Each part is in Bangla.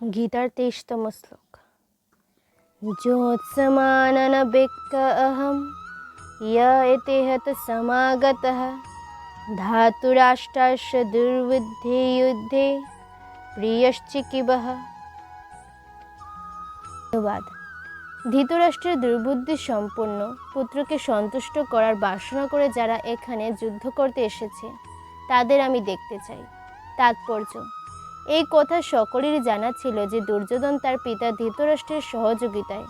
गीतार 23तम श्लोक। ज्योत्समाननभिक्ख अहं य इति हत समागतः धातुराष्ट्रस्य दुर्बुद्धे युद्धे प्रियश्चिकिवः। অনুবাদ। ধৃতরাষ্ট্রের দুর্বুদ্ধি সম্পন্ন পুত্রকে সন্তুষ্ট করার বাসনা করে যারা এখানে যুদ্ধ করতে এসেছে তাদের আমি দেখতে চাই। তাৎপর্য: এই কথা সকলেরই জানা ছিল যে দুর্যোধন তার পিতা ধৃতরাষ্ট্রের সহযোগিতায়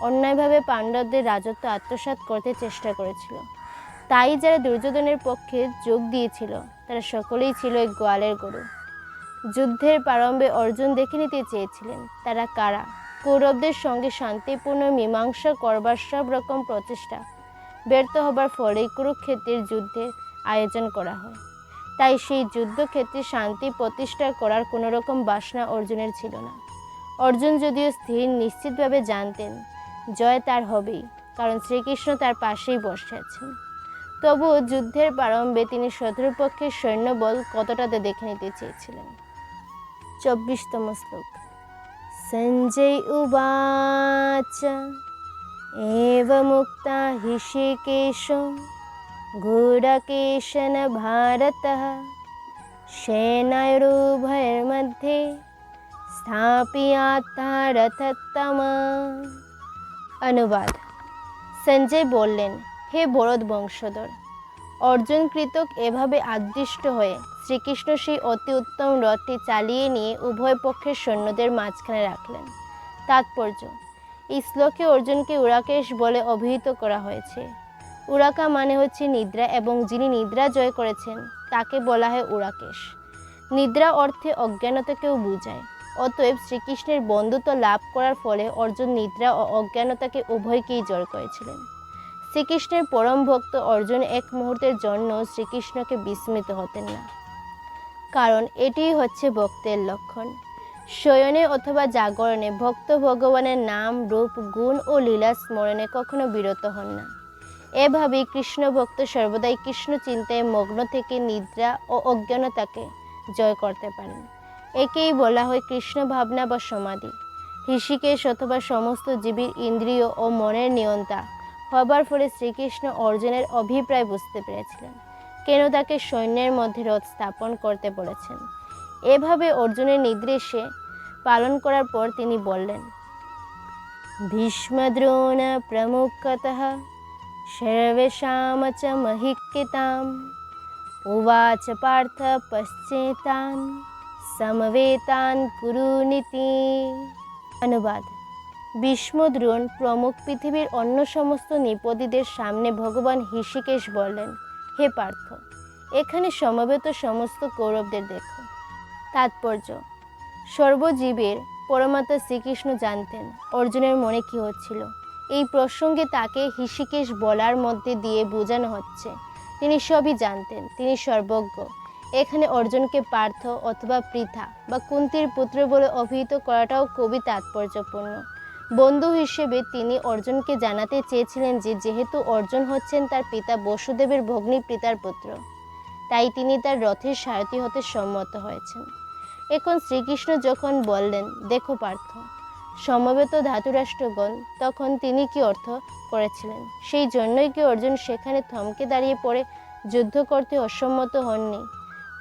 অন্যায়ভাবে পাণ্ডবদের রাজত্ব আত্মসাৎ করতে চেষ্টা করেছিল। তাই যারা দুর্যোধনের পক্ষে যোগ দিয়েছিল তারা সকলেই ছিল এক গোয়ালের গরু। যুদ্ধের প্রারম্ভে অর্জুন দেখে নিতে চেয়েছিলেন তারা কারা। কৌরবদের সঙ্গে শান্তিপূর্ণ মীমাংসা করবার সব রকম প্রচেষ্টা ব্যর্থ হবার ফলে কুরুক্ষেত্রের যুদ্ধের আয়োজন করা হয়। তাই সেই যুদ্ধক্ষেত্রে শান্তি প্রতিষ্ঠা করার কোনো রকম বাসনা অর্জুনের ছিল না। অর্জুন যদিও স্থির নিশ্চিতভাবে জানতেন জয় তার হবেই, কারণ শ্রীকৃষ্ণ তার পাশেই বসে আছেন। তবুও যুদ্ধের প্রারম্ভে তিনি শত্রুপক্ষের সৈন্যবল কতটা দেখে নিতে চেয়েছিলেন। 24তম শ্লোক। সঞ্জয় উবাচ এবমুক্তা হৃষীকেশো গুড়কেশন ভারতঃ সেনায়োরুভয়োর্মধ্যে স্থাপয়িত্বা রথোত্তমঃ। অনুবাদ। সঞ্জয় বললেন, হে ভরত বংশধর, অর্জুন কৃতক এভাবে আদিষ্ট হয়ে শ্রীকৃষ্ণ সেই অতি উত্তম রথটি চালিয়ে নিয়ে উভয় পক্ষের সৈন্যদের মাঝখানে রাখলেন। তাৎপর্য: এই শ্লোকে অর্জুনকে উড়াকেশ বলে অভিহিত করা হয়েছে। উড়াকা মানে হচ্ছে নিদ্রা, এবং যিনি নিদ্রা জয় করেছেন তাকে বলা হয় উড়াকেশ। নিদ্রা অর্থে অজ্ঞানতাকেও বোঝায়। অতএব শ্রীকৃষ্ণের বন্ধুত্ব লাভ করার ফলে অর্জুন নিদ্রা ও অজ্ঞানতাকে উভয়কেই জয় করেছিলেন। শ্রীকৃষ্ণের পরম ভক্ত অর্জুন এক মুহূর্তের জন্য শ্রীকৃষ্ণকে বিস্মিত হতেন না, কারণ এটিই হচ্ছে ভক্তের লক্ষণ। শয়নে অথবা জাগরণে ভক্ত ভগবানের নাম, রূপ, গুণ ও লীলা স্মরণে কখনো বিরত হন না। এভাবেই কৃষ্ণ ভক্ত সর্বদাই কৃষ্ণ চিন্তায় মগ্ন থেকে নিদ্রা ও অজ্ঞানতাকে জয় করতে পারেন। একেই বলা হয় কৃষ্ণ ভাবনা বা সমাধি। হৃষীকেশ অথবা সমস্ত জীবের ইন্দ্রিয় ও মনের নিয়ন্তা হবার ফলে শ্রীকৃষ্ণ অর্জুনের অভিপ্রায় বুঝতে পেরেছিলেন, কেন তাকে সৈন্যের মধ্যে রথ স্থাপন করতে বলেছেন। এভাবে অর্জুনের নির্দেশে পালন করার পর তিনি বললেন, ভীষ্ম দ্রোণ প্রমুখতঃ সর্বেষাং চ মহিষ্কৃতাং উবাচ পার্থ পশ্চেতান সমবেতান কুরুনীতি। অনুবাদ। ভীষ্ম, দ্রোণ প্রমুখ পৃথিবীর অন্য সমস্ত নৃপতিদের সামনে ভগবান হৃষীকেশ বললেন, হে পার্থ, এখানে সমবেত সমস্ত কৌরবদের দেখো। তাৎপর্য: সর্বজীবের পরমাত্মা শ্রীকৃষ্ণ জানতেন অর্জুনের মনে কী হচ্ছিল। এই প্রসঙ্গে তাকে হৃষীকেশ বলার মধ্যে দিয়ে বোঝানো হচ্ছে তিনি সবই জানতেন, তিনি সর্বজ্ঞ। এখানে অর্জুনকে পার্থ অথবা পৃথা বা কুন্তির পুত্র বলে অভিহিত করাটাও খুবই তাৎপর্যপূর্ণ। বন্ধু হিসেবে তিনি অর্জুনকে জানাতে চেয়েছিলেন যে যেহেতু অর্জুন হচ্ছেন তার পিতা বসুদেবের ভগ্নী পিতার পুত্র, তাই তিনি তার রথের সারথি হতে সম্মত হয়েছেন। এখন শ্রীকৃষ্ণ যখন বললেন, দেখো পার্থ, সমবেত ধাতুরাষ্ট্রগণ, তখন তিনি কি অর্থ করেছিলেন? সেই জন্যই কি অর্জুন সেখানে থমকে দাঁড়িয়ে পড়ে যুদ্ধ করতে অসম্মত হননি?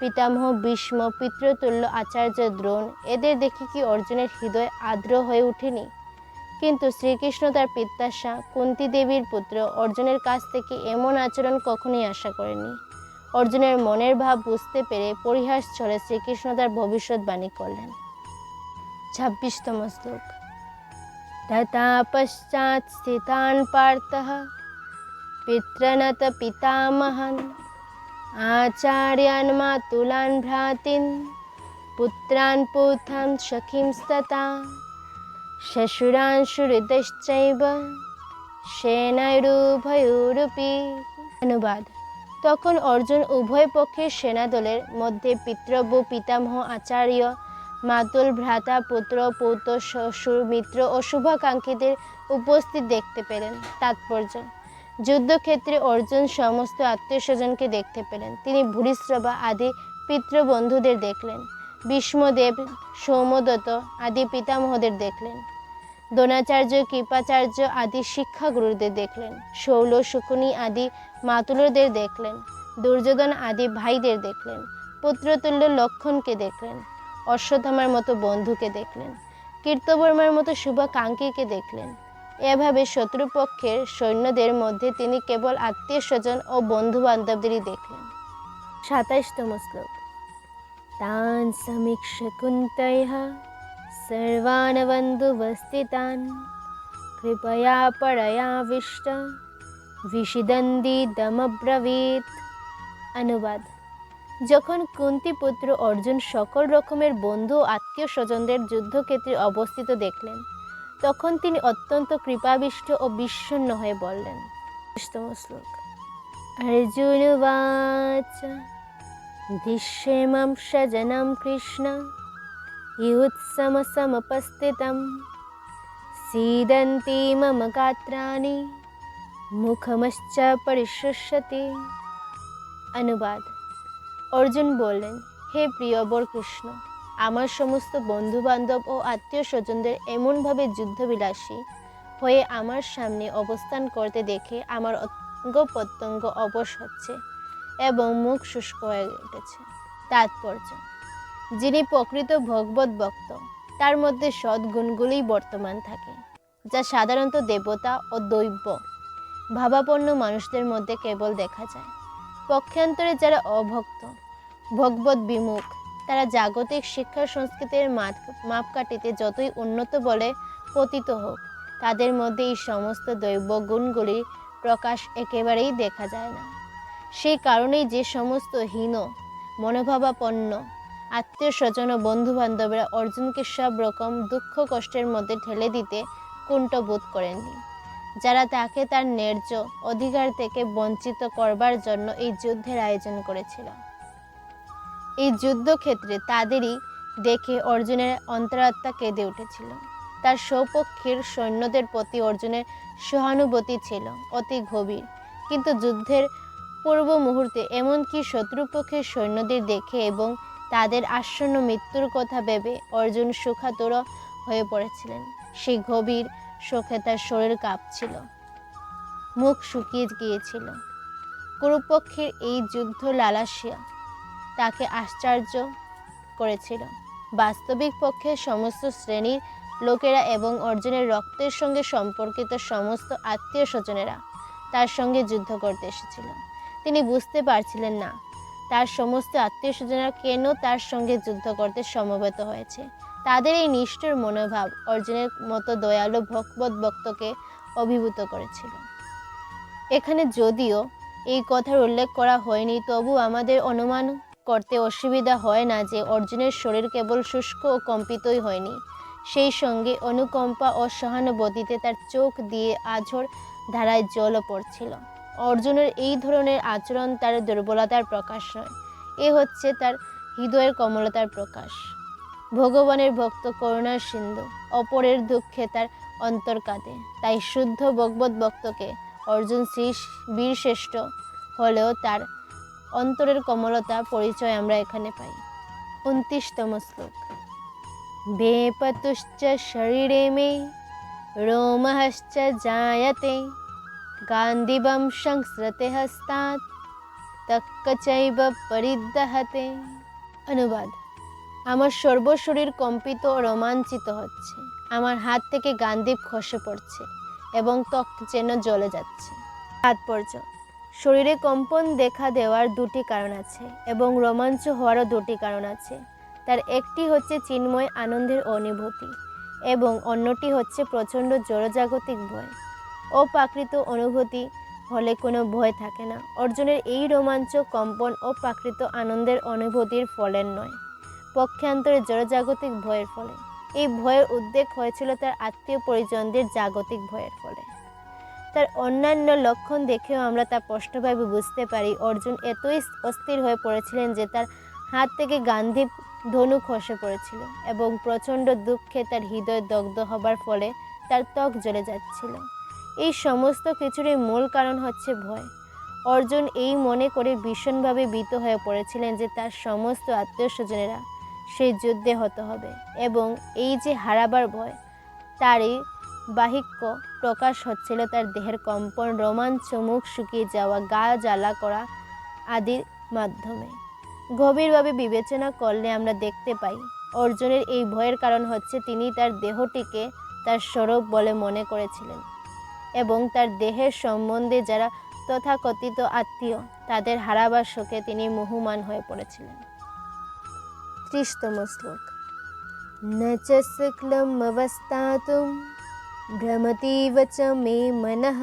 পিতামহ ভীষ্ম, পিতৃতুল্য আচার্য দ্রোণ, এদের দেখে কি অর্জুনের হৃদয় আর্দ্র হয়ে ওঠেনি? কিন্তু শ্রীকৃষ্ণ তার পিতাশ্রী কুন্তী দেবীর পুত্র অর্জুনের কাছ থেকে এমন আচরণ কখনোই আশা করেননি। অর্জুনের মনের ভাব বুঝতে পেরে পরিহাস ছলে শ্রীকৃষ্ণ তার ভবিষ্যৎবাণী করলেন। 26তম শ্লোক। তথা পশ্চাৎ স্থিতান পার্থঃ পিতॄনত পিতামহান আচার্যান মাতুলান ভ্রাতৃন পুত্রান পৌত্রান সখীংস্তথা শ্বশুরান সুহৃদশ্চৈব সেনায়োরুভয়োরপি। অনুবাদ। তখন অর্জুন উভয় পক্ষের সেনাদলের মধ্যে পিতৃব্য, পিতামহ, আচার্য, মাতুল, ভ্রাতা, পুত্র, পৌত্র, শ্বশুর, মিত্র ও শুভাকাঙ্ক্ষীদের উপস্থিত দেখতে পেলেন। তাৎপর্য: যুদ্ধক্ষেত্রে অর্জুন সমস্ত আত্মীয় স্বজনকে দেখতে পেলেন। তিনি ভূরিশ্রবা আদি পিতৃবন্ধুদের দেখলেন। ভীষ্মদেব, সৌম্যদত্ত আদি পিতামহদের দেখলেন। দ্রোণাচার্য, কৃপাচার্য আদি শিক্ষাগুরুদের দেখলেন। শৌল, শকুনি আদি মাতুলদের দেখলেন। দুর্যোধন আদি ভাইদের দেখলেন। পুত্রতুল্য লক্ষণকে দেখলেন। অশ্বত্থামার মতো বন্ধুকে দেখলেন। কীর্তবর্মার মতো শুভাকাঙ্ক্ষীকে দেখলেন। এভাবে শত্রুপক্ষের সৈন্যদের মধ্যে তিনি কেবল আত্মীয় স্বজন ও বন্ধু বান্ধবদেরই দেখলেন। ২৭তম শ্লোক। তান সমীক্ষ্য কুন্তয়ঃ সর্বান বন্ধুবস্থিতান কৃপয়া পরয়াবিষ্ট বিষিদন্দিদমব্রবীৎ। অনুবাদ: যখন কুন্তিপুত্র অর্জুন সকল রকমের বন্ধু ও আত্মীয় স্বজনদের যুদ্ধক্ষেত্রে অবস্থিত দেখলেন, তখন তিনি অত্যন্ত কৃপাবিষ্ট ও বিষণ্ণ হয়ে বললেন। ২০তম শ্লোক। অর্জুন উবাচ দৃশ্যেমং স্বজনং কৃষ্ণ ইয়ুৎসমসমুপস্থিতং सीदन्ति मम गात्राणि মুখমশ্চ পরিশুষ্যতি। অনুবাদ: অর্জুন বললেন, হে প্রিয়বর কৃষ্ণ, আমার সমস্ত বন্ধু বান্ধব ও আত্মীয় স্বজনদের এমনভাবে যুদ্ধবিলাসী হয়ে আমার সামনে অবস্থান করতে দেখে আমার অঙ্গ প্রত্যঙ্গ অবশ হচ্ছে এবং মুখ শুষ্ক হয়ে উঠেছে। তাৎপর্য: যিনি প্রকৃত ভগবত ভক্ত, তার মধ্যে সদ্গুণগুলোই বর্তমান থাকে, যা সাধারণত দেবতা ও দৈব ভাবাপন্ন মানুষদের মধ্যে কেবল দেখা যায়। পক্ষান্তরে যারা অভক্ত, ভগবত বিমুখ, তারা জাগতিক শিক্ষা সংস্কৃতির মাপকাঠিতে যতই উন্নত বলে পতিত হোক, তাদের মধ্যে এই সমস্ত দৈব গুণগুলির প্রকাশ একেবারেই দেখা যায় না। সেই কারণেই যে সমস্ত হীন মনোভাবাপন্ন আত্মীয় স্বজন ও বন্ধু বান্ধবরা অর্জুনকে সব রকম দুঃখ কষ্টের মধ্যে ঠেলে দিতে কুণ্ঠ বোধ করেননি, যারা তাকে তার ন্যায্য অধিকার থেকে বঞ্চিত করবার জন্য এই যুদ্ধের আয়োজন করেছিল। এই যুদ্ধক্ষেত্রে তাদেরই দেখে অর্জুনের অন্তরাত্মা কেঁদে উঠেছিল। তার সপক্ষের সৈন্যদের প্রতি অর্জুনের সহানুভূতি ছিল অতি গভীর, কিন্তু যুদ্ধের পূর্ব মুহূর্তে এমনকি শত্রুপক্ষের সৈন্যদের দেখে এবং তাদের আসন্ন মৃত্যুর কথা ভেবে অর্জুন শোকাতুর হয়ে পড়েছিলেন। সেই গভীর শোকে তার শরীর কাঁপছিল, মুখ শুকিয়ে গিয়েছিল। কুরুপক্ষের এই যুদ্ধ লালাসা তাকে আশ্চর্য করেছিল। বাস্তবিক পক্ষে সমস্ত শ্রেণীর লোকেরা এবং অর্জুনের রক্তের সঙ্গে সম্পর্কিত সমস্ত আত্মীয় স্বজনেরা তার সঙ্গে যুদ্ধ করতে এসেছিল। তিনি বুঝতে পারছিলেন না তার সমস্ত আত্মীয় স্বজনেরা কেন তার সঙ্গে যুদ্ধ করতে সমবেত হয়েছে। তাদের এই নিষ্ঠুর মনোভাব অর্জুনের মতো দয়ালু ভগবত ভক্তকে অভিভূত করেছিল। এখানে যদিও এই কথার উল্লেখ করা হয়নি, তবু আমাদের অনুমান করতে অসুবিধা হয় না যে অর্জুনের শরীর কেবল শুষ্ক ও কম্পিতই হয়নি, সেই সঙ্গে অনুকম্পা ও সহানুভূতিতে তার চোখ দিয়ে আঝর ধারায় জলও পড়ছিল। অর্জুনের এই ধরনের আচরণ তার দুর্বলতার প্রকাশ নয়, এ হচ্ছে তার হৃদয়ের কোমলতার প্রকাশ। ভগবানের ভক্ত করুণার সিন্ধু, অপরের দুঃখে তার অন্তর কাঁদে। তাই শুদ্ধ ভগবত ভক্তকে অর্জুন বীরশ্রেষ্ঠ হলেও তার অন্তরের কোমলতা পরিচয় আমরা এখানে পাই। ২৯তম শ্লোক। বেপতুশ্চ শরীরে মে রোমহশ্চ জায়তে গান্ধিবং সংস্রতে হস্তাৎ তক্কচৈব পরিদহতে। অনুবাদ: আমার সর্বশরীর কম্পিত ও রোমাঞ্চিত হচ্ছে, আমার হাত থেকে গান্ধিব খসে পড়ছে এবং ত্বক যেন জ্বলে যাচ্ছে। তাৎপর্য: শরীরে কম্পন দেখা দেওয়ার দুটি কারণ আছে এবং রোমাঞ্চ হওয়ারও দুটি কারণ আছে। তার একটি হচ্ছে চিন্ময় আনন্দের অনুভূতি এবং অন্যটি হচ্ছে প্রচণ্ড জড়জাগতিক ভয়। অপ্রাকৃত অনুভূতি হলে কোনো ভয় থাকে না। অর্জুনের এই রোমাঞ্চ, কম্পন ও প্রাকৃত আনন্দের অনুভূতির ফলের নয়, পক্ষান্তরে জড়জাগতিক ভয়ের ফলে। এই ভয়ের উদ্রেক হয়েছিল তার আত্মীয় পরিজনদের জাগতিক ভয়ের ফলে। তার অন্যান্য লক্ষণ দেখেও আমরা তা স্পষ্টভাবে বুঝতে পারি অর্জুন এতই অস্থির হয়ে পড়েছিলেন যে তার হাত থেকে গান্ধিব ধনু খসে পড়েছিল এবং প্রচণ্ড দুঃখে তার হৃদয় দগ্ধ হবার ফলে তার ত্বক জ্বলে যাচ্ছিল। এই সমস্ত কিছুরই মূল কারণ হচ্ছে ভয়। অর্জুন এই মনে করে ভীষণভাবে ভীত হয়ে পড়েছিলেন যে তার সমস্ত আত্মীয় স্বজনেরা সেই যুদ্ধে হতে হবে এবং এই যে হারাবার ভয় তারই বাহিক্য প্রকাশ হচ্ছিল তার দেহের কম্পন, রোমাঞ্চ, মুখ শুকিয়ে যাওয়া, গা জ্বালা করা আদির মাধ্যমে। গভীরভাবে বিবেচনা করলে আমরা দেখতে পাই অর্জুনের এই ভয়ের কারণ হচ্ছে তিনি তার দেহটিকে তার স্বরূপ বলে মনে করেছিলেন এবং তার দেহের সম্বন্ধে যারা তথাকথিত আত্মীয় তাদের হারাবার শোকে তিনি মোহমান হয়ে পড়েছিলেন। 30তম শ্লোক। ন চ শুক্লম অবস্থাতুম ভ্রমতীব চ মে মনঃ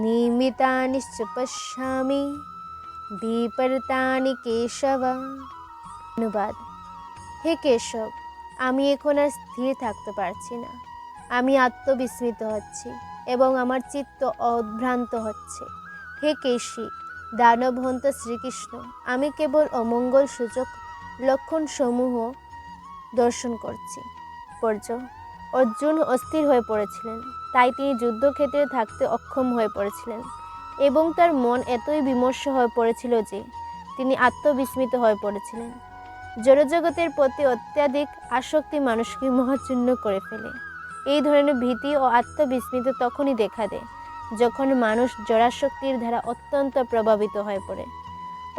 নিমিতানিশ্চ পশ্যামি বিপরীতানি কেশব। অনুবাদ: হে কেশব, আমি এখন আর স্থির থাকতে পারছি না। আমি আত্মবিস্মৃত হচ্ছি এবং আমার চিত্ত অভ্রান্ত হচ্ছে। হে কেশী, দানবহন্ত শ্রীকৃষ্ণ, আমি কেবল অমঙ্গল সূচক লক্ষণসমূহ দর্শন করছি। অর্জুন অস্থির হয়ে পড়েছিলেন, তাই তিনি যুদ্ধক্ষেত্রে থাকতে অক্ষম হয়ে পড়েছিলেন এবং তার মন এতই বিমর্ষ হয়ে পড়েছিল যে তিনি আত্মবিস্মৃত হয়ে পড়েছিলেন। জড়জগতের প্রতি অত্যাধিক আসক্তি মানুষকে মহাচূন্য করে ফেলে। এই ধরনের ভীতি ও আত্মবিস্মৃত তখনই দেখা দেয় যখন মানুষ জড়াশক্তির দ্বারা অত্যন্ত প্রভাবিত হয়ে পড়ে।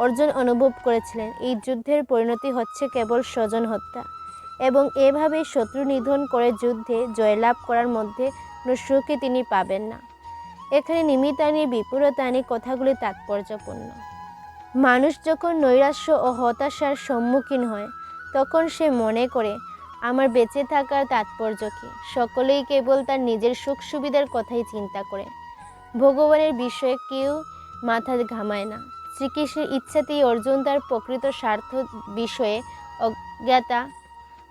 অর্জুন অনুভব করেছিলেন এই যুদ্ধের পরিণতি হচ্ছে কেবল স্বজন হত্যা এবং এভাবেই শত্রু নিধন করে যুদ্ধে জয়লাভ করার মধ্যে কোনো সুখই তিনি পাবেন না। এখানে নিমিত্তানি বিপরীতানি কথাগুলি তাৎপর্যপূর্ণ। মানুষ যখন নৈরাশ্য ও হতাশার সম্মুখীন হয় তখন সে মনে করে আমার বেঁচে থাকার তাৎপর্য কী? সকলেই কেবল তার নিজের সুখ সুবিধার কথাই চিন্তা করে। ভগবানের বিষয়ে কেউ মাথা ঘামায় না। শ্রীকৃষ্ণের ইচ্ছাতেই অর্জুন তার প্রকৃত স্বার্থ বিষয়ে অজ্ঞতা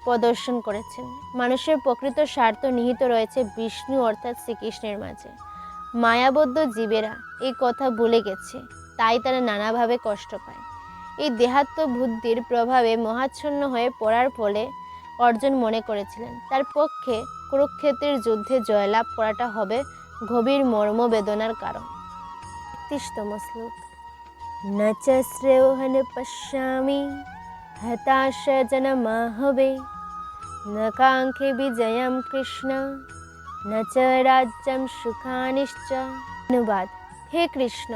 প্রদর্শন করেছেন। মানুষের প্রকৃত স্বার্থ নিহিত রয়েছে বিষ্ণু অর্থাৎ শ্রীকৃষ্ণের মাঝে। মায়াবদ্ধ জীবেরা এই কথা ভুলে গেছে, তাই তারা নানাভাবে কষ্ট পায়। এই দেহাত্ম বুদ্ধির প্রভাবে মোহাচ্ছন্ন হয়ে পড়ার ফলে অর্জুন মনে করেছিলেন তার পক্ষে কুরুক্ষেত্রের যুদ্ধে জয়লাভ করাটা হবে গভীর মর্মবেদনার কারণ। 31তম শ্লোক। ন চ শ্রেয়োহন পশ্যামি হতাশজনমাহবে ন কাঙ্ক্ষে বিজয়ম কৃষ্ণ ন চ রাজ্যম সুখানিশ্চ। অনুবাদ: হে কৃষ্ণ,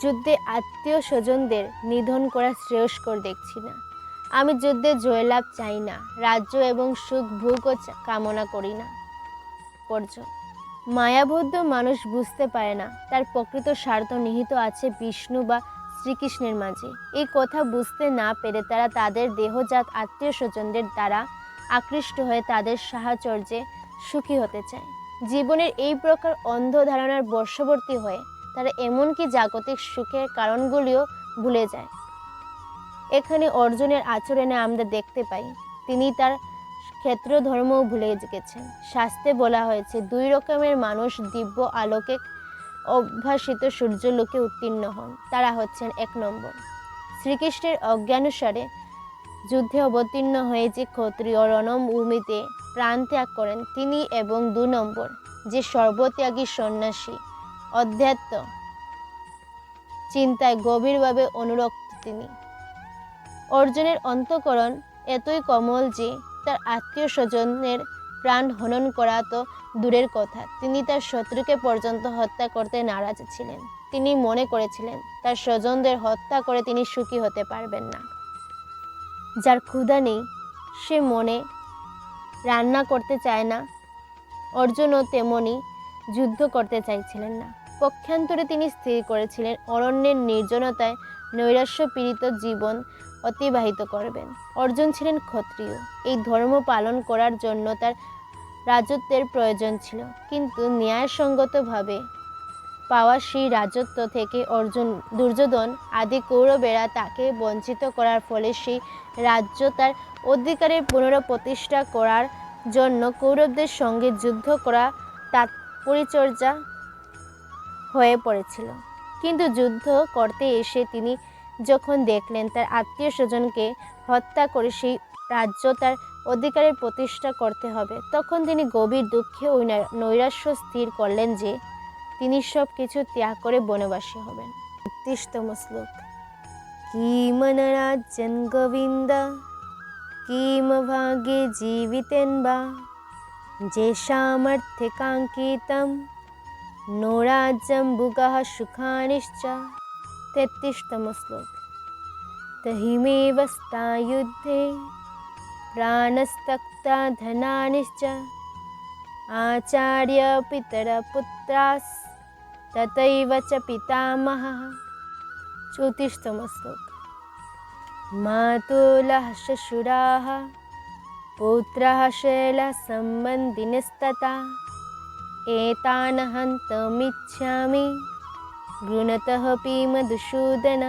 যুদ্ধে আত্মীয় স্বজনদের নিধন করা শ্রেয়স্কর দেখছি না। আমি যুদ্ধে জয়লাভ চাই না, রাজ্য এবং সুখ ভোগও কামনা করি না। মায়াবদ্ধ মানুষ বুঝতে পারে না তার প্রকৃত স্বার্থ নিহিত আছে বিষ্ণু বা শ্রীকৃষ্ণের মাঝে। এই কথা বুঝতে না পেরে তারা তাদের দেহজাত আত্মীয় স্বজনদের দ্বারা আকৃষ্ট হয়ে তাদের সাহচর্যে সুখী হতে চায়। জীবনের এই প্রকার অন্ধ ধারণার বশবর্তী হয়ে তারা এমনকি জাগতিক সুখের কারণগুলিও ভুলে যায়। এখানে অর্জুনের আচরণে আমরা দেখতে পাই তিনি তার ক্ষেত্র ধর্মও ভুলে গেছেন। শাস্ত্রে বলা হয়েছে 2 রকমের মানুষ দিব্য আলোকে অভ্যাসিত সূর্যলোকে উত্তীর্ণ হন। তারা হচ্ছেন 1 নম্বর শ্রীকৃষ্ণের অজ্ঞানুসারে যুদ্ধে অবতীর্ণ হয়ে যে ক্ষত্রিয় রণভূমিতে প্রাণ ত্যাগ করেন তিনি, এবং 2 নম্বর যে সর্বত্যাগী সন্ন্যাসী অধ্যাত্ম চিন্তায় গভীরভাবে অনুরক্ত তিনি। অর্জুনের অন্তঃকরণ এতই কোমল যে তার আত্মীয় স্বজনের প্রাণ হনন করা তো দূরের কথা, তিনি তার শত্রুকে পর্যন্ত হত্যা করতে নারাজ ছিলেন। তিনি মনে করেছিলেন তার স্বজনদের হত্যা করে তিনি সুখী হতে পারবেন না। যার ক্ষুধা নেই সে মনে রান্না করতে চায় না। অর্জুনও তেমনি যুদ্ধ করতে চাইছিলেন না। পক্ষান্তরে তিনি স্থির করেছিলেন অরণ্যের নির্জনতায় নৈরাশ্য পীড়িত জীবন অতিবাহিত করবেন। অর্জুন ছিলেন ক্ষত্রিয়। এই ধর্ম পালন করার জন্য তার রাজত্বের প্রয়োজন ছিল, কিন্তু ন্যায়সঙ্গতভাবে পাওয়া সেই রাজত্ব থেকে দুর্যোধন আদি কৌরবেরা তাকে বঞ্চিত করার ফলে সেই রাজ্য তার অধিকারে পুনঃপ্রতিষ্ঠা করার জন্য কৌরবদের সঙ্গে যুদ্ধ করা পরিচর্যা হয়ে পড়েছিল। কিন্তু যুদ্ধ করতে এসে তিনি যখন দেখলেন তার আত্মীয় স্বজনকে হত্যা করে সেই রাজ্য তার অধিকারের প্রতিষ্ঠা করতে হবে, তখন তিনি গভীর দুঃখে ওই নৈরাশ্য স্থির করলেন যে তিনি সব কিছু ত্যাগ করে বনবাসী হবেন। 31তম শ্লোক। কিমন রাজ্যং গোবিন্দ किम भाग्ये जीवितेन वा जेषामर्थे काङ्क्षितं नो राज्यं भुगः सुखानिश्च। 33तम श्लोक। तहिमेव युद्धे प्राणस्तक्ता धनानिश्च आचार्य पितरपुत्रास् तथैव च पितामहः। 34तम श्लोक। मातुलः श्वशुराः पुत्राः शैलसम्बन्धिनस्तथा एतान् हन्तुमिच्छामि गृणतः मधुसूदन।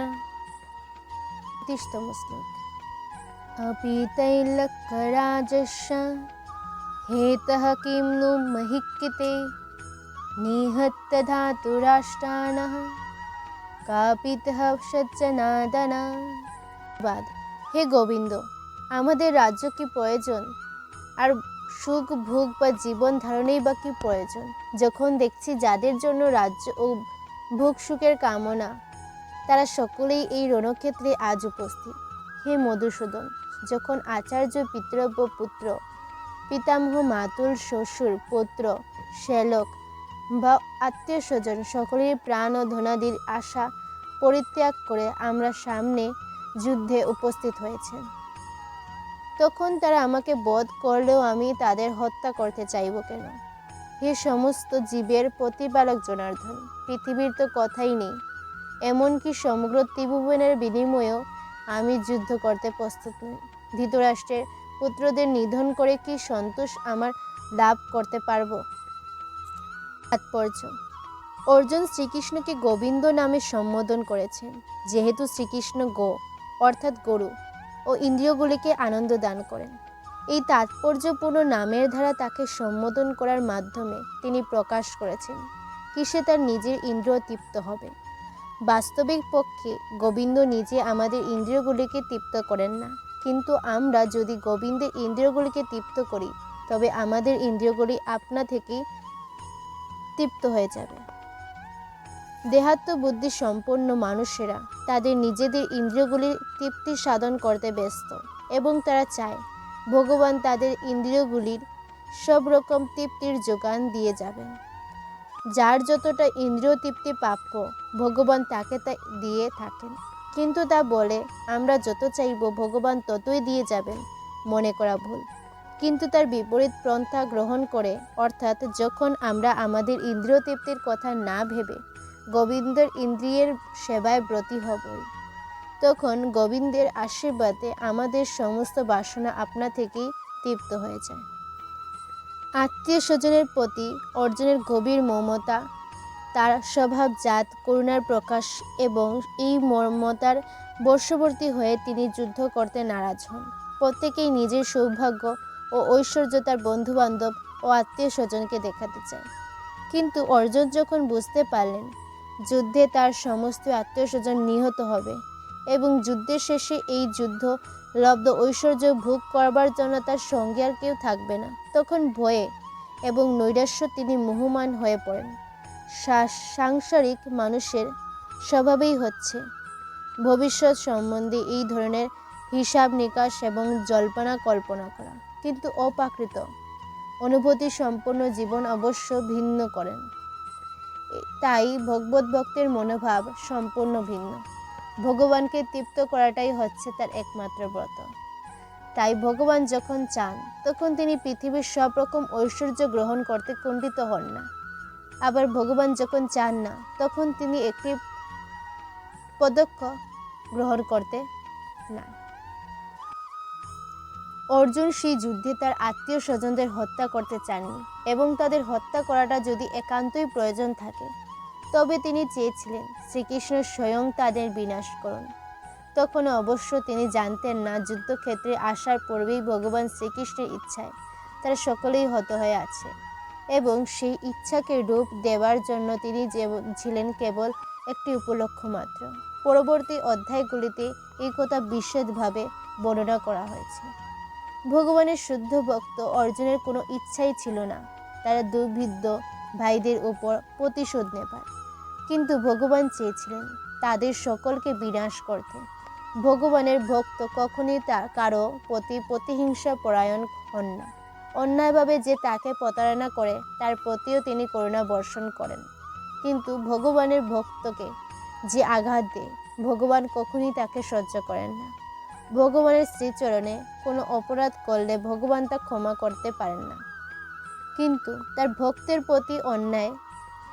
35तम श्लोक। अपि तैलक्यराजस्य हेतः किं नु महिक्यते निहत्य धातुराष्ट्राणः कापितः सज्जनादन। বাদ। হে গোবিন্দ, আমাদের রাজ্য কি প্রয়োজন, আর সুখ ভোগ বা জীবন ধারণেই বা কি প্রয়োজন, যখন দেখছি যাদের জন্য রাজ্য ও ভোগ সুখের কামনা তারা সকলেই এই রণক্ষেত্রে আজ উপস্থিত। হে মধুসূদন, যখন আচার্য পিতৃব্য পুত্র পিতামহ মাতুল শ্বশুর পুত্র শ্যালক বা আত্মীয় স্বজন সকলের প্রাণ ও ধনাদির আশা পরিত্যাগ করে আমরা সামনে যুদ্ধে উপস্থিত হয়েছেন, তখন তারা আমাকে বধ করলেও আমি তাদের হত্যা করতে চাইব কেন? হে সমস্ত জীবের প্রতিপালক জনার্দন, পৃথিবীর তো কথাই নেই, এমনকি সমগ্র ত্রিভুবনের বিনিময়েও আমি যুদ্ধ করতে প্রস্তুত নই। ধৃতরাষ্ট্রের পুত্রদের নিধন করে কি সন্তোষ আমার লাভ করতে পারবো? তাৎপর্য: অর্জুন শ্রীকৃষ্ণকে গোবিন্দ নামে সম্বোধন করেছেন, যেহেতু শ্রীকৃষ্ণ গো অর্থাৎ গরু ও ইন্দ্রিয়গুলিকে আনন্দ দান করেন। এই তাৎপর্যপূর্ণ নামের দ্বারা তাকে সম্বোধন করার মাধ্যমে তিনি প্রকাশ করেছেন কিসে তার নিজের ইন্দ্রিয় তৃপ্ত হবে। বাস্তবিক পক্ষে গোবিন্দ নিজে আমাদের ইন্দ্রিয়গুলিকে তৃপ্ত করেন না, কিন্তু আমরা যদি গোবিন্দের ইন্দ্রিয়গুলিকে তৃপ্ত করি তবে আমাদের ইন্দ্রিয়গুলি আপনা থেকেই তৃপ্ত হয়ে যাবে। দেহাত্মবুদ্ধি সম্পন্ন মানুষেরা তাদের নিজেদের ইন্দ্রিয়গুলির তৃপ্তি সাধন করতে ব্যস্ত এবং তারা চায় ভগবান তাদের ইন্দ্রিয়গুলির সব রকম তৃপ্তির যোগান দিয়ে যাবেন। যার যতটা ইন্দ্রিয় তৃপ্তি প্রাপ্য ভগবান তাকে তা দিয়ে থাকেন, কিন্তু তা বলে আমরা যত চাইব ভগবান ততই দিয়ে যাবেন মনে করা ভুল। কিন্তু তার বিপরীত পন্থা গ্রহণ করে, অর্থাৎ যখন আমরা আমাদের ইন্দ্রিয় তৃপ্তির কথা না ভেবে গোবিন্দের ইন্দ্রিয়ের সেবায় ব্রতী হবই, তখন গোবিন্দের আশীর্বাদে আমাদের সমস্ত বাসনা আপনা থেকেই তৃপ্ত হয়ে যায়। আত্মীয় স্বজনের প্রতি অর্জুনের গভীর মমতা, তার স্বভাবজাত করুণার প্রকাশ এবং এই মমতার বশবর্তী হয়ে তিনি যুদ্ধ করতে নারাজ হন। প্রত্যেকেই নিজের সৌভাগ্য ও ঐশ্বর্য তার বন্ধুবান্ধব ও আত্মীয় স্বজনকে দেখাতে চায়, কিন্তু অর্জুন যখন বুঝতে পারলেন যুদ্ধে তার সমস্ত আত্মীয় স্বজন নিহত হবে এবং যুদ্ধের শেষে এই যুদ্ধ লব্ধ ঐশ্বর্য ভোগ করবার জন্য তার সঙ্গে আর কেউ থাকবে না, তখন ভয়ে এবং নৈরাশ্য তিনি মোহমান হয়ে পড়েন। সাংসারিক মানুষের স্বভাবেই হচ্ছে ভবিষ্যৎ সম্বন্ধে এই ধরনের হিসাব নিকাশ এবং জল্পনা কল্পনা করা, কিন্তু অপ্রাকৃত অনুভূতি সম্পন্ন জীবন অবশ্য ভিন্ন করেন। তাই ভগবত ভক্তের মনোভাব সম্পূর্ণ ভিন্ন। ভগবানকে তৃপ্ত করাটাই হচ্ছে তার একমাত্র ব্রত। তাই ভগবান যখন চান তখন তিনি পৃথিবীর সব রকম ঐশ্বর্য গ্রহণ করতে কুণ্ঠিত হন না, আবার ভগবান যখন চান না তখন তিনি একটি পদক্ষেপ গ্রহণ করতে না। অর্জুন সেই যুদ্ধে তার আত্মীয় স্বজনদের হত্যা করতে চাননি এবং তাদের হত্যা করাটা যদি একান্তই প্রয়োজন থাকে তবে তিনি চেয়েছিলেন শ্রীকৃষ্ণ স্বয়ং তাদের বিনাশ করুন। তখন অবশ্য তিনি জানতেন না যুদ্ধক্ষেত্রে আসার পূর্বেই ভগবান শ্রীকৃষ্ণের ইচ্ছায় তারা সকলেই হত হয়ে আছে এবং সেই ইচ্ছাকে রূপ দেওয়ার জন্য তিনি ছিলেন কেবল একটি উপলক্ষ মাত্র। পরবর্তী অধ্যায়গুলিতে এই কথা বিশদভাবে বর্ণনা করা হয়েছে। ভগবানের শুদ্ধ ভক্ত অর্জুনের কোনো ইচ্ছাই ছিল না তারা দুর্বৃত্ত ভাইদের উপর প্রতিশোধ নেবার, কিন্তু ভগবান চেয়েছিলেন তাদের সকলকে বিনাশ করতে। ভগবানের ভক্ত কখনই কারো প্রতি প্রতিহিংসা পরায়ণ হন না। অন্যায়ভাবে যে তাকে প্রতারণা করে তার প্রতিও তিনি করুণা বর্ষণ করেন। কিন্তু ভগবানের ভক্তকে যে আঘাত দেয় ভগবান কখনই তাকে সহ্য করেন না। ভগবানের শ্রীচরণে কোনো অপরাধ করলে ভগবান তা ক্ষমা করতে পারেন না, কিন্তু তার ভক্তের প্রতি অন্যায়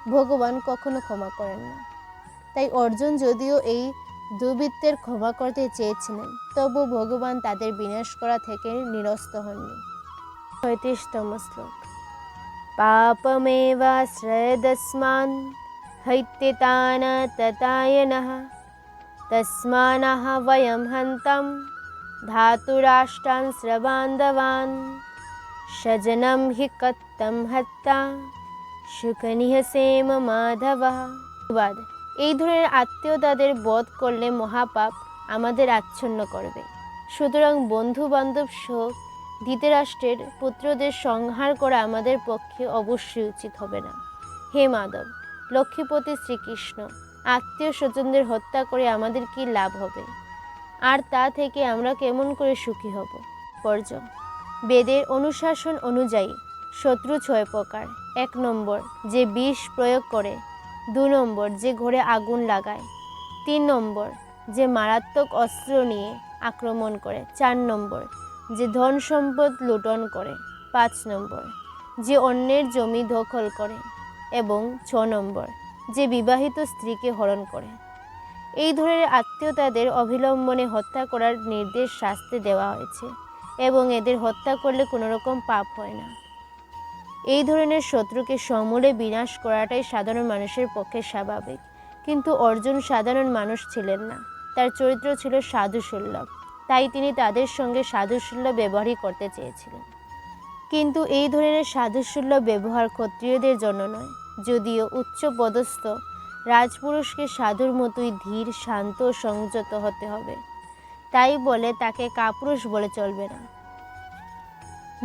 ভগবান কখনো ক্ষমা করেন না। তাই অর্জুন যদিও এই দুর্বৃত্তের ক্ষমা করতে চেয়েছিলেন, তবু ভগবান তাদের বিনাশ করা থেকে নিরস্ত হননি। ৩৬তম শ্লোক। পাপমেবাশ্রয়দস্মাन् হৈত্যেতান ততায়নঃ তস্মানঃ বয়ম হন্তাম ধাতুরাষ্ট্রান শ্রবান্ধবান স্বজনম হি কত্তম হত্যা সুখনিহসেম মাধবঃ। এই ধরনের আত্মীয়তাদের বধ করলে মহাপাপ আমাদের আচ্ছন্ন করবে। সুতরাং বন্ধু বান্ধব শোক ধৃতরাষ্ট্রের পুত্রদের সংহার করা আমাদের পক্ষে অবশ্যই উচিত হবে না। হে মাধব, লক্ষ্মীপতি শ্রীকৃষ্ণ, আত্মীয় স্বজনদের হত্যা করে আমাদের কি লাভ হবে, আর তা থেকে আমরা কেমন করে সুখী হব? পর্য বেদের অনুশাসন অনুযায়ী শত্রু 6 প্রকার। 1 নম্বর, যে বিষ প্রয়োগ করে। 2 নম্বর, যে ঘরে আগুন লাগায়। 3 নম্বর, যে মারাত্মক অস্ত্র নিয়ে আক্রমণ করে। 4 নম্বর, যে ধন সম্পদ লুণ্ঠন করে। 5 নম্বর, যে অন্যের জমি দখল করে। এবং 6 নম্বর, যে বিবাহিত স্ত্রীকে হরণ করে। এই ধরনের আত্মীয়তাদের অবিলম্বনে হত্যা করার নির্দেশ শাস্ত্রে দেওয়া হয়েছে এবং এদের হত্যা করলে কোনো রকম পাপ হয় না। এই ধরনের শত্রুকে সমূলে বিনাশ করাটাই সাধারণ মানুষের পক্ষে স্বাভাবিক, কিন্তু অর্জুন সাধারণ মানুষ ছিলেন না। তার চরিত্র ছিল সাধুসুলভ, তাই তিনি তাদের সঙ্গে সাধুসুলভ ব্যবহারই করতে চেয়েছিলেন। কিন্তু এই ধরনের সাধুসুলভ ব্যবহার ক্ষত্রিয়দের জন্য নয়। যদিও উচ্চ পদস্থ রাজপুরুষকে সাধুর মতোই ধীর, শান্ত ও সংযত হতে হবে, তাই বলে তাকে কাপুরুষ বলে চলবে না।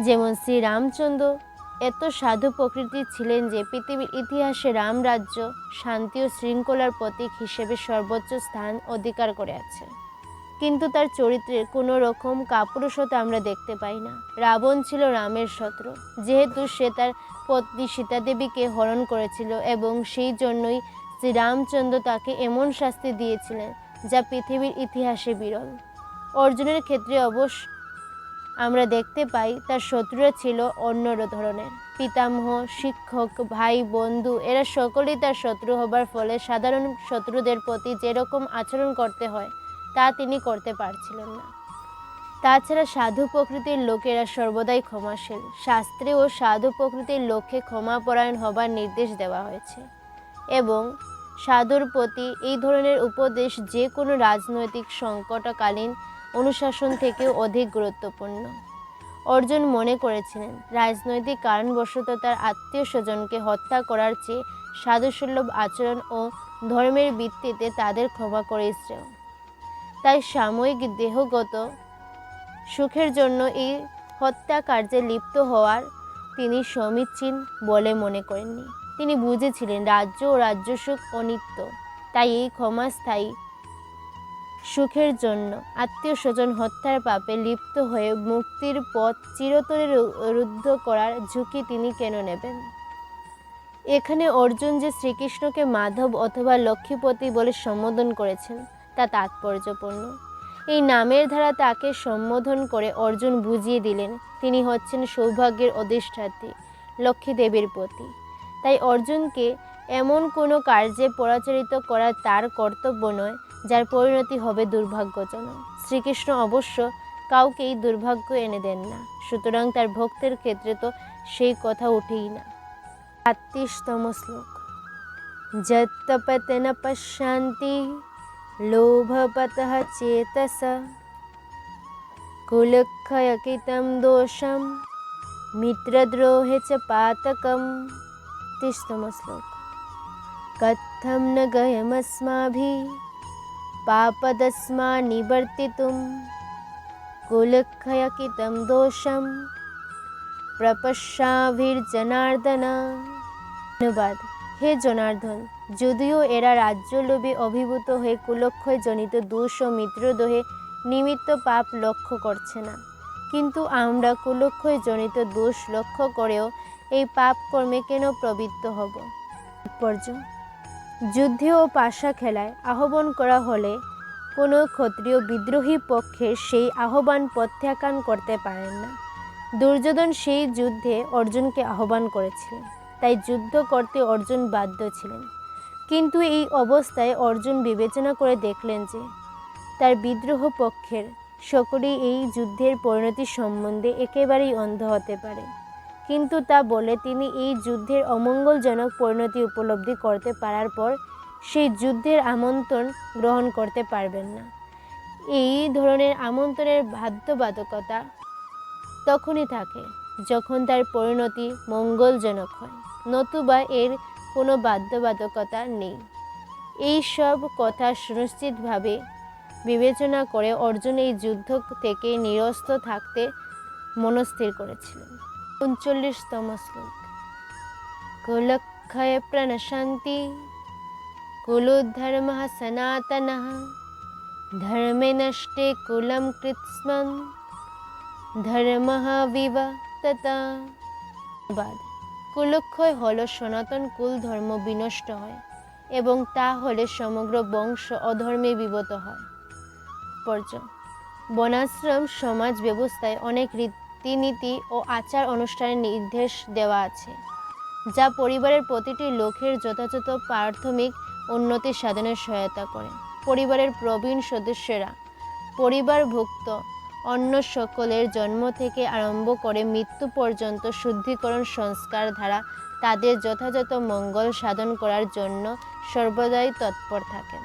যেমন শ্রী রামচন্দ্র এত সাধু প্রকৃতির ছিলেন যে পৃথিবীর ইতিহাসে রামরাজ্য শান্তি ও শৃঙ্খলার প্রতীক হিসেবে সর্বোচ্চ স্থান অধিকার করে আছে। কিন্তু তার চরিত্রের কোনো রকম কাপুরুষতা আমরা দেখতে পাই না। রাবণ ছিল রামের শত্রু, যেহেতু সে তার পত্নী সীতাদেবীকে হরণ করেছিল এবং সেই জন্যই শ্রীরামচন্দ্র তাকে এমন শাস্তি দিয়েছিলেন যা পৃথিবীর ইতিহাসে বিরল। অর্জুনের ক্ষেত্রে অবশ্য আমরা দেখতে পাই তার শত্রুরা ছিল অন্য ধরনের। পিতামহ, শিক্ষক, ভাই, বন্ধু এরা সকলেই তার শত্রু হবার ফলে সাধারণ শত্রুদের প্রতি যেরকম আচরণ করতে হয় তা তিনি করতে পারছিলেন না। তাছাড়া সাধু প্রকৃতির লোকেরা সর্বদাই ক্ষমাশীল। শাস্ত্রেও সাধু প্রকৃতির লোককে ক্ষমাপরায়ণ হবার নির্দেশ দেওয়া হয়েছে এবং সাধুর প্রতি এই ধরনের উপদেশ যে কোনো রাজনৈতিক সংকটকালীন অনুশাসন থেকেও অধিক গুরুত্বপূর্ণ। অর্জুন মনে করেছিলেন রাজনৈতিক কারণবশত তার আত্মীয় স্বজনকে হত্যা করার চেয়ে সাধুসুলভ আচরণ ও ধর্মের ভিত্তিতে তাদের ক্ষমা করে শ্রেয়। তাই সাময়িক দেহগত সুখের জন্য এই হত্যা কার্যে লিপ্ত হওয়ার তিনি সমীচীন বলে মনে করেননি। তিনি বুঝেছিলেন রাজ্য ও রাজ্যসুখ অনিত্য, তাই এই ক্ষমাস্থায়ী সুখের জন্য আত্মীয় স্বজন হত্যার পাপে লিপ্ত হয়ে মুক্তির পথ চিরতরে রুদ্ধ করার ঝুঁকি তিনি কেন নেবেন? এখানে অর্জুন যে শ্রীকৃষ্ণকে মাধব অথবা লক্ষ্মীপতি বলে সম্বোধন করেছেন তা তাৎপর্যপূর্ণ। এই নামের দ্বারা তাকে সম্বোধন করে অর্জুন বুঝিয়ে দিলেন তিনি হচ্ছেন সৌভাগ্যের অধিষ্ঠাত্রী লক্ষ্মী দেবীর পতি। তাই অর্জুনকে এমন কোনো কার্যে পরাচারিত করা তার কর্তব্য নয় যার পরিণতি হবে দুর্ভাগ্যজনক। শ্রীকৃষ্ণ অবশ্য কাউকেই দুর্ভাগ্য এনে দেন না, সুতরাং তার ভক্তের ক্ষেত্রে তো সেই কথা উঠেই না। ৩৮তম শ্লোক। যত্তপত ন পশ্যন্তি লোভপতঃ চেতস কুলক্ষয়কৃতম দোষম মিত্রদ্রোহে চ পাতকম। ৩০তম শ্লোক। কথম ন গয়মস্মাভিঃ পাপদস্মা নিবর্তিতুম কুলক্ষয়কৃতম দোষম প্রপশ্যাভির্জনার্দন। অনুবাদ: হে জনার্দন, যদিও এরা রাজ্যলোভে অভিভূত হয়ে কুলক্ষয় জনিত দোষ ও মিত্রদোহে নিমিত্ত পাপ লক্ষ্য করছে না, কিন্তু আমরা কুলক্ষয় জনিত দোষ লক্ষ্য করেও এই পাপ কর্মে কেন প্রবৃত্ত হব? তাৎপর্য: যুদ্ধে ও পাশা খেলায় আহ্বান করা হলে কোনো ক্ষত্রিয় বিদ্রোহী পক্ষের সেই আহ্বান প্রত্যাখ্যান করতে পারেন না। দুর্যোধন সেই যুদ্ধে অর্জুনকে আহ্বান করেছিলেন, তাই যুদ্ধ করতে অর্জুন বাধ্য ছিলেন। কিন্তু এই অবস্থায় অর্জুন বিবেচনা করে দেখলেন যে তার বিদ্রোহ পক্ষের সকলেই এই যুদ্ধের পরিণতি সম্বন্ধে একেবারেই অন্ধ হতে পারে, কিন্তু তা বলে তিনি এই যুদ্ধের অমঙ্গলজনক পরিণতি উপলব্ধি করতে পারার পর সেই যুদ্ধের আমন্ত্রণ গ্রহণ করতে পারবেন না। এই ধরনের আমন্ত্রণের বাধ্যবাধকতা তখনই থাকে যখন তার পরিণতি মঙ্গলজনক হয়, নতুবা এর কোনো বাধ্যবাধকতা নেই। এই সব কথা সুনিশ্চিতভাবে বিবেচনা করে অর্জুন এই যুদ্ধ থেকে নিরস্ত থাকতে মনস্থির করেছিলেন। 39তম শ্লোক। কুলক্ষয় প্রণশন্তি কুলোদ্ধর্মঃ সনাতনঃ ধর্মে নষ্টে কুলম কৃৎস্নং ধর্মঃ বিবর্ততে। কুলক্ষয় হল সনাতন কুল ধর্ম বিনষ্ট হয় এবং তা হলে সমগ্র বংশ অধর্মে বিবত হয়। বনাশ্রম সমাজ ব্যবস্থায় অনেক রীতিনীতি ও আচার অনুষ্ঠানের নির্দেশ দেওয়া আছে, যা পরিবারের প্রতিটি লোকের যথাযথ প্রাথমিক উন্নতি সাধনে সহায়তা করে। পরিবারের প্রবীণ সদস্যরা পরিবারভুক্ত অন্য সকলের জন্ম থেকে আরম্ভ করে মৃত্যু পর্যন্ত শুদ্ধিকরণ সংস্কার দ্বারা তাদের যথাযথ মঙ্গল সাধন করার জন্য সর্বদাই তৎপর থাকেন।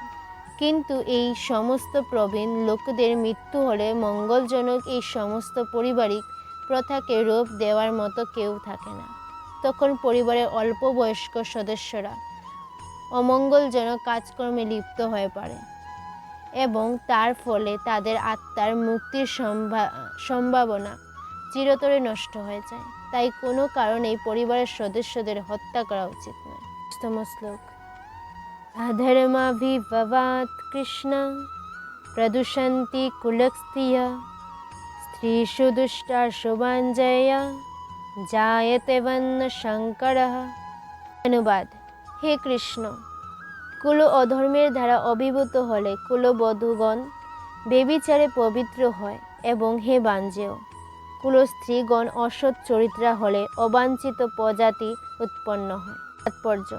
কিন্তু এই সমস্ত প্রবীণ লোকদের মৃত্যু হলে মঙ্গলজনক এই সমস্ত পারিবারিক প্রথাকে রূপ দেওয়ার মতো কেউ থাকে না। তখন পরিবারের অল্প বয়স্ক সদস্যরা অমঙ্গলজনক কাজকর্মে লিপ্ত হয়ে পড়ে এবং তার ফলে তাদের আত্মার মুক্তির সম্ভাবনা চিরতরে নষ্ট হয়ে যায়। তাই কোনো কারণেই পরিবারের সদস্যদের হত্যা করা উচিত নয়। 20তম শ্লোক। অধর্মাভিভবাৎ কৃষ্ণ প্রদূষন্তি কুলস্ত্রিয়ঃ স্ত্রীষু দুষ্টার্ষু বাঞ্ছয়া জায়তে বন্য শঙ্করঃ। অনুবাদ: হে কৃষ্ণ, কুল অধর্মের দ্বারা অভিভূত হলে কুলবধূগণ বেবিচারে পবিত্র হয় এবং হে বাঞ্জেয়, কুলস্ত্রীগণ অসৎ চরিত্রা হলে অবাঞ্ছিত প্রজাতি উৎপন্ন হয়। তাৎপর্য: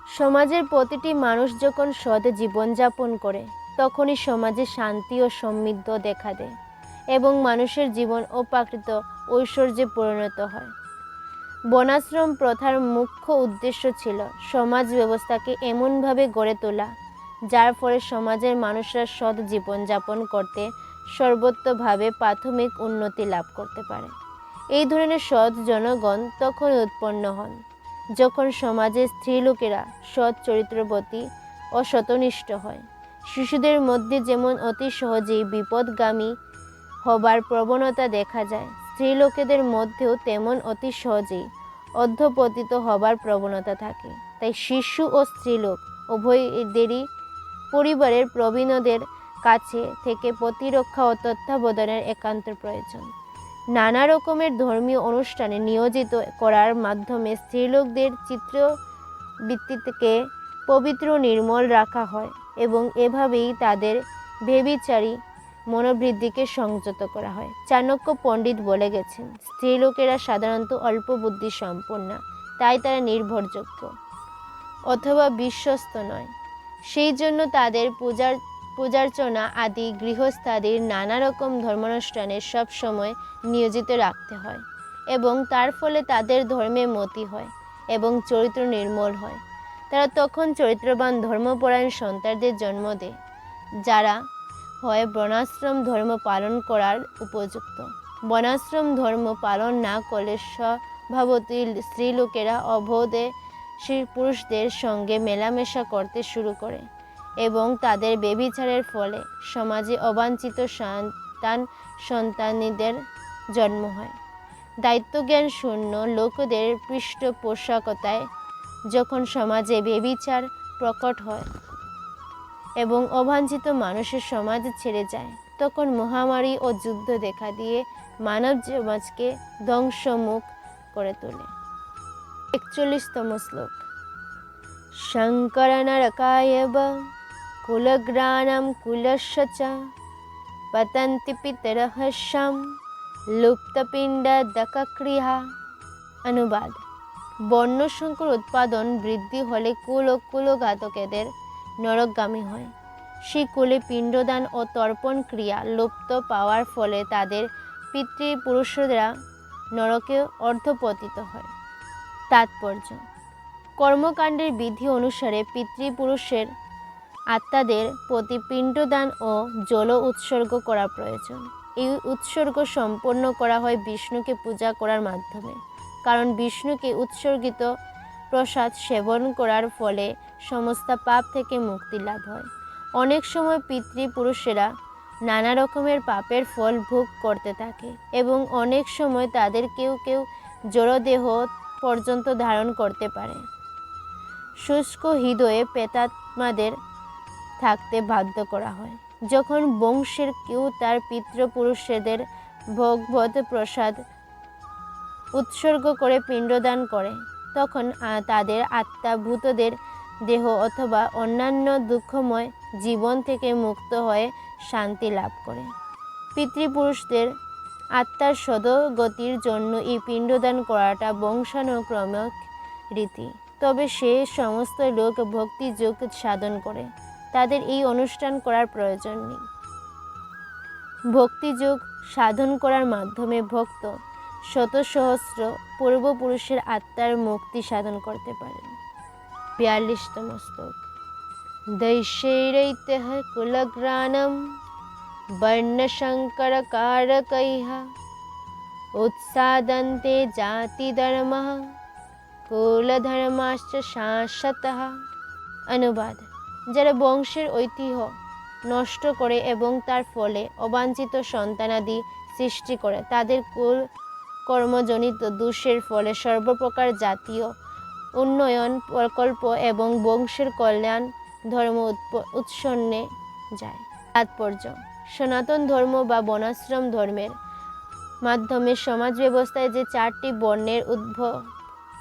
সমাজের প্রতিটি মানুষ যখন সৎ জীবনযাপন করে তখনই সমাজে শান্তি ও সমৃদ্ধি দেখা দেয় এবং মানুষের জীবন অপ্রাকৃত ঐশ্বর্যে পরিণত হয়। বনাশ্রম প্রথার মুখ্য উদ্দেশ্য ছিল সমাজ ব্যবস্থাকে এমনভাবে গড়ে তোলা যার ফলে সমাজের মানুষরা সৎ জীবনযাপন করতে সর্বতোভাবে প্রাথমিক উন্নতি লাভ করতে পারে। এই ধরনের সৎ জনগণ তখন উৎপন্ন হন যখন সমাজের স্ত্রীলোকেরা সৎ চরিত্রবতী ও সত্যনিষ্ঠ হয়। শিশুদের মধ্যে যেমন অতি সহজেই বিপদগামী হবার প্রবণতা দেখা যায়, স্ত্রীলোকেদের মধ্যেও তেমন অতি সহজেই অধঃপতিত হবার প্রবণতা থাকে। তাই শিশু ও স্ত্রীলোক উভয়দেরই পরিবারের প্রবীণদের কাছে থেকে প্রতিরক্ষা ও তত্ত্বাবধানের একান্ত প্রয়োজন। নানা রকমের ধর্মীয় অনুষ্ঠানে নিয়োজিত করার মাধ্যমে স্ত্রীলোকদের চিত্তবৃত্তিকে পবিত্র নির্মল রাখা হয় এবং এভাবেই তাদের ব্যভিচারী মনোবৃত্তিকে সংযত করা হয়। চাণক্য পণ্ডিত বলে গেছেন, স্ত্রীলোকেরা সাধারণত অল্প বুদ্ধি সম্পন্না, তাই তারা নির্ভরযোগ্য অথবা বিশ্বস্ত নয়। সেই জন্য তাদের পূজার্চনা আদি গৃহস্থাদির নানা রকম ধর্মানুষ্ঠানে সবসময় নিয়োজিত রাখতে হয় এবং তার ফলে তাদের ধর্মে মতি হয় এবং চরিত্র নির্মল হয়। তারা তখন চরিত্রবান ধর্মপরায়ণ সন্তানদের জন্ম দেয়, যারা হয় বর্ণাশ্রম ধর্ম পালন করার উপযুক্ত। বর্ণাশ্রম ধর্ম পালন না করলে স্বভাবতই স্ত্রীলোকেরা অবধে পুরুষদের সঙ্গে মেলামেশা করতে শুরু করে এবং তাদের ব্যভিচারের ফলে সমাজে অবাঞ্ছিত সন্তানদের জন্ম হয়। দায়িত্বজ্ঞান শূন্য লোকদের পৃষ্ঠপোষকতায় যখন সমাজে ব্যভিচার প্রকট হয় এবং অবাঞ্ছিত মানুষের সমাজ ছেড়ে যায়, তখন মহামারী ও যুদ্ধ দেখা দিয়ে মানব সমাজকে ধ্বংসমুখ করে তোলে। 41তম শ্লোক। শঙ্কর নরকায়ব কুলগ্রাণম কুলস্য চ পতন্তি পিতরঃ শাম লুপ্তপিণ্ড দকক্রিয়া। অনুবাদ: বর্ণসংকর উৎপাদন বৃদ্ধি হলে কুল ও কুলঘাতকেদের নরকগামী হয়। সেই কুলে পিণ্ডদান ও তর্পণ ক্রিয়া লুপ্ত পাওয়ার ফলে তাদের পিতৃপুরুষরা নরকে অর্ধপতিত হয়। তাৎপর্য: কর্মকাণ্ডের বিধি অনুসারে পিতৃপুরুষের আত্মাদের প্রতি পিণ্ডদান ও জল উৎসর্গ করা প্রয়োজন। এই উৎসর্গ সম্পন্ন করা হয় বিষ্ণুকে পূজা করার মাধ্যমে, কারণ বিষ্ণুকে উৎসর্গিত প্রসাদ সেবন করার ফলে সমস্ত পাপ থেকে মুক্তি লাভ হয়। অনেক সময় পিতৃপুরুষেরা নানা রকমের পাপের ফল ভোগ করতে থাকে এবং অনেক সময় তাদের কেউ কেউ জড়দেহ পর্যন্ত ধারণ করতে পারে। শুষ্ক হৃদয়ে প্রেতাত্মাদের থাকতে বাধ্য করা হয়। যখন বংশের কেউ তার পিতৃপুরুষদের ভগবত প্রসাদ উৎসর্গ করে পিণ্ডদান করে, তখন তাদের আত্মা ভূতদের দেহ অথবা অন্যান্য দুঃখময় জীবন থেকে মুক্ত হয়ে শান্তি লাভ করে। পিতৃপুরুষদের আত্মার সদগতির জন্য এই পিণ্ডদান করাটা বংশানুক্রমিক রীতি। তবে সে সমস্ত লোক ভক্তিযোগ সাধন করে, তাদের এই অনুষ্ঠান করার প্রয়োজন নেই। ভক্তিযোগ সাধন করার মাধ্যমে ভক্ত শত সহস্র পূর্বপুরুষের আত্মার মুক্তি সাধন করতে পারেন। 42তম শ্লোক। দৈশৈরৈত্যঃ কুলঘ্রাণম বর্ণশঙ্করকারকৈঃ উৎসাদন্তে জাতিধর্মঃ কুলধর্মাশ্চ শাশ্বতঃ। অনুবাদ: যারা বংশের ঐতিহ্য নষ্ট করে এবং তার ফলে অবাঞ্ছিত সন্তানাদি সৃষ্টি করে, তাদের কুল কর্মজনিত দোষের ফলে সর্বপ্রকার জাতীয় উন্নয়ন প্রকল্প এবং বংশের কল্যাণ ধর্ম উৎসন্নে যায়। তাৎপর্য: সনাতন ধর্ম বা বর্ণাশ্রম ধর্মের মাধ্যমে সমাজ ব্যবস্থায় যে 4টি বর্ণের উদ্ভব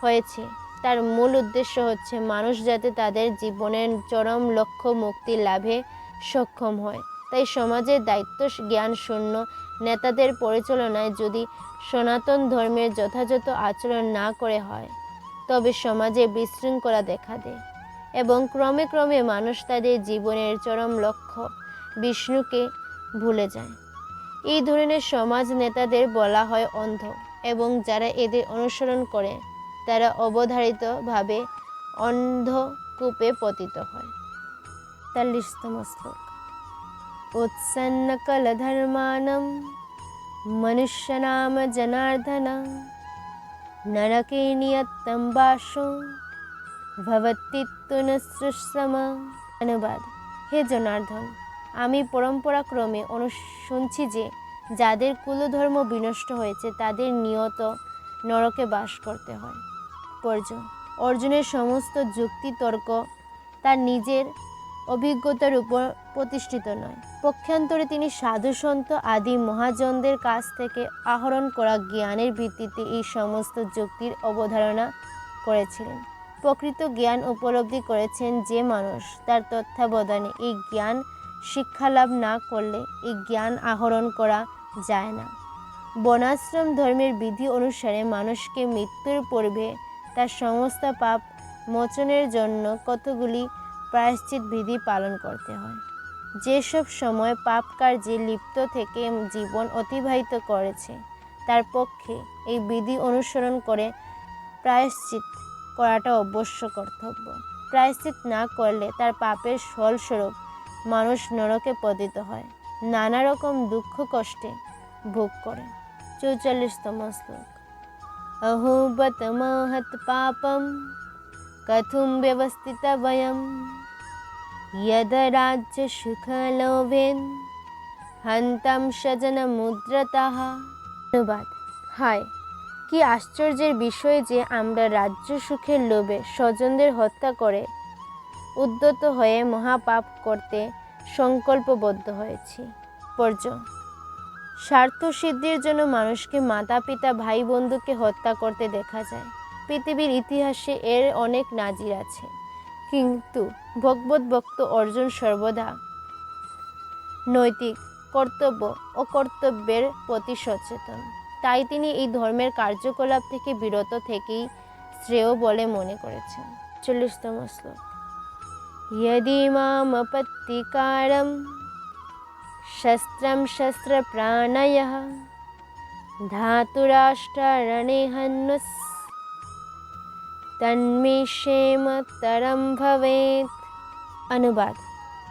হয়েছে তার মূল উদ্দেশ্য হচ্ছে মানুষ যাতে তাদের জীবনের চরম লক্ষ্য মুক্তি লাভে সক্ষম হয়। তাই সমাজের দায়িত্ব জ্ঞান শূন্য নেতাদের পরিচালনায় যদি সনাতন ধর্মের যথাযথ আচরণ না করে হয়, তবে সমাজে বিশৃঙ্খলা দেখা দেয় এবং ক্রমে ক্রমে মানুষ তাদের জীবনের চরম লক্ষ্য বিষ্ণুকে ভুলে যায়। এই ধরনের সমাজ নেতাদের বলা হয় অন্ধ, এবং যারা এদের অনুসরণ করে তারা অবধারিতভাবে অন্ধকূপে পতিত হয়। 43তম শ্লোক। উৎসন্নকলধর্মাণং মনুষ্যানাম জনার্দন নরকে নিয়তং বাসো ভবতীত্যু ন শ্রুতম। অনুবাদ: হে জনার্দন, আমি পরম্পরাক্রমে শুনছি যে যাদের কুলধর্ম বিনষ্ট হয়েছে তাদের নিয়ত নরকে বাস করতে হয়। অর্জুনের সমস্ত যুক্তি তর্ক তার নিজের অভিজ্ঞতার উপর প্রতিষ্ঠিত নয়। পক্ষান্তরে তিনি সাধু সন্ত আদি মহাজনদের কাছ থেকে আহরণ করা জ্ঞানের ভিত্তিতে এই সমস্ত যুক্তির অবধারণা করেছিলেন। প্রকৃত জ্ঞান উপলব্ধি করেছেন যে মানুষ তার তত্ত্বাবধানে এই জ্ঞান শিক্ষালাভ না করলে এই জ্ঞান আহরণ করা যায় না। বর্ণাশ্রম ধর্মের বিধি অনুসারে মানুষকে মৃত্যুর পূর্বে তার সমস্ত পাপ মোচনের জন্য কতগুলি প্রায়শ্চিত বিধি পালন করতে হয়। যেসব সময় পাপ কার্যে লিপ্ত থেকে জীবন অতিবাহিত করেছে তার পক্ষে এই বিধি অনুসরণ করে প্রায়শ্চিত করাটা অবশ্য কর্তব্য। প্রায়শ্চিত না করলে তার পাপের ফলস্বরূপ মানুষ নরকে পতিত হয়, নানা রকম দুঃখ কষ্টে ভোগ করে। 44তম শ্লোক। অহো বত মহৎ পাপম কথুম ব্যবস্থিত বয়ম यद राज्य सुख लोभेन हंतम सजन मुद्रतः। অনুবাদ: হায়, কি আশ্চর্যের বিষয় যে আমরা রাজ্য সুখের লোভে স্বজনদের হত্যা করে উদ্যত হয়ে মহাপাপ করতে সংকল্পবদ্ধ হয়েছি। স্বার্থ সিদ্ধির জন্য মানুষকে মাতা পিতা ভাই বন্ধুকে হত্যা করতে দেখা যায়। পৃথিবীর ইতিহাসে এর অনেক নাজির আছে, কিন্তু ভগবত ভক্ত অর্জুন সর্বদা নৈতিক কর্তব্য ও কর্তব্যের প্রতি সচেতন। তাই তিনি এই ধর্মের কার্যকলাপ থেকে বিরত থেকেই শ্রেয় বলে মনে করেছেন। 40তম শ্লোক। यदि मामपत्तिकारं शस्त्रं शस्त्रप्राणयः धातुराष्ट्रारणे हन्युस् तन्मे क्षेमतरं भवेत्। অনুবাদ: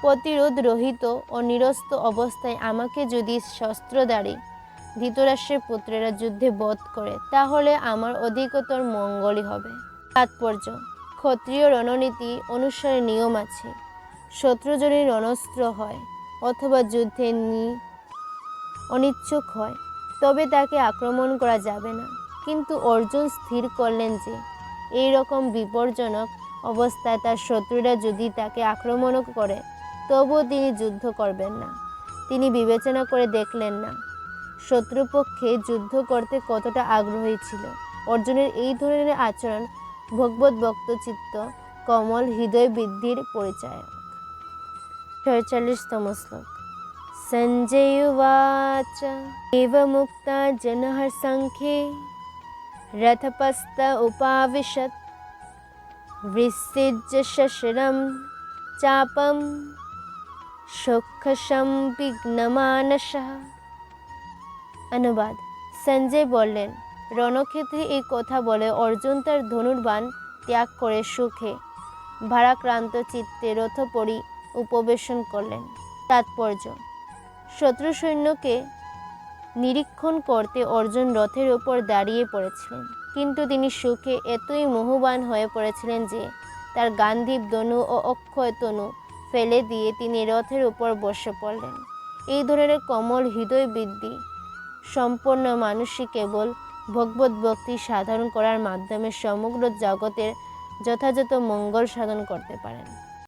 প্রতিরোধ রহিত ও নিরস্ত অবস্থায় আমাকে যদি শস্ত্রধারী ধৃতরাষ্ট্রের পুত্রেরা যুদ্ধে বধ করে তাহলে আমার অধিকতর মঙ্গলই হবে। তাৎপর্য: ক্ষত্রিয় রণনীতি অনুসারে নিয়ম আছে, শত্রু যদি রণস্ত্র হয় অথবা যুদ্ধে অনিচ্ছুক হয় তবে তাকে আক্রমণ করা যাবে না। কিন্তু অর্জুন স্থির করলেন যে এই রকম বিপজ্জনক অবস্থায় তার শত্রুরা যদি তাকে আক্রমণ করে তবুও তিনি যুদ্ধ করবেন না। তিনি বিবেচনা করে দেখলেন না শত্রুপক্ষে যুদ্ধ করতে কতটা আগ্রহী ছিল। অর্জুনের এই ধরনের আচরণ ভগবত ভক্ত চিত্ত কমল হৃদয় বৃদ্ধির পরিচায়ক। 46তম শ্লোক। সঞ্জয় উবাচ এব মুক্তা জনঃ সংখ্যে রথপস্ত উপাবিশৎ বিসৃজ্য শশরম চাপম সখ্যসম্বিঘ্নমানসঃ। অনুবাদ: সঞ্জয় বললেন, রণক্ষেত্রে এই কথা বলে অর্জুন তার ধনুর্বাণ ত্যাগ করে সুখে ভারাক্রান্ত চিত্তে রথোপরি উপবেশন করলেন। তাৎপর্য: শত্রু সৈন্যকে নিরীক্ষণ করতে অর্জুন রথের উপর দাঁড়িয়ে পড়েছিলেন, কিন্তু তিনি সুখে এতই মোহবান হয়ে পড়েছিলেন যে তার গান্ডীব ধনু ও অক্ষয় তনু ফেলে দিয়ে তিনি রথের উপর বসে পড়লেন। এই ধরনের কমল হৃদয় বৃদ্ধি সম্পন্ন মানুষই কেবল ভগবত ভক্তি সাধন করার মাধ্যমে সমগ্র জগতের যথাযথ মঙ্গল সাধন করতে পারেন।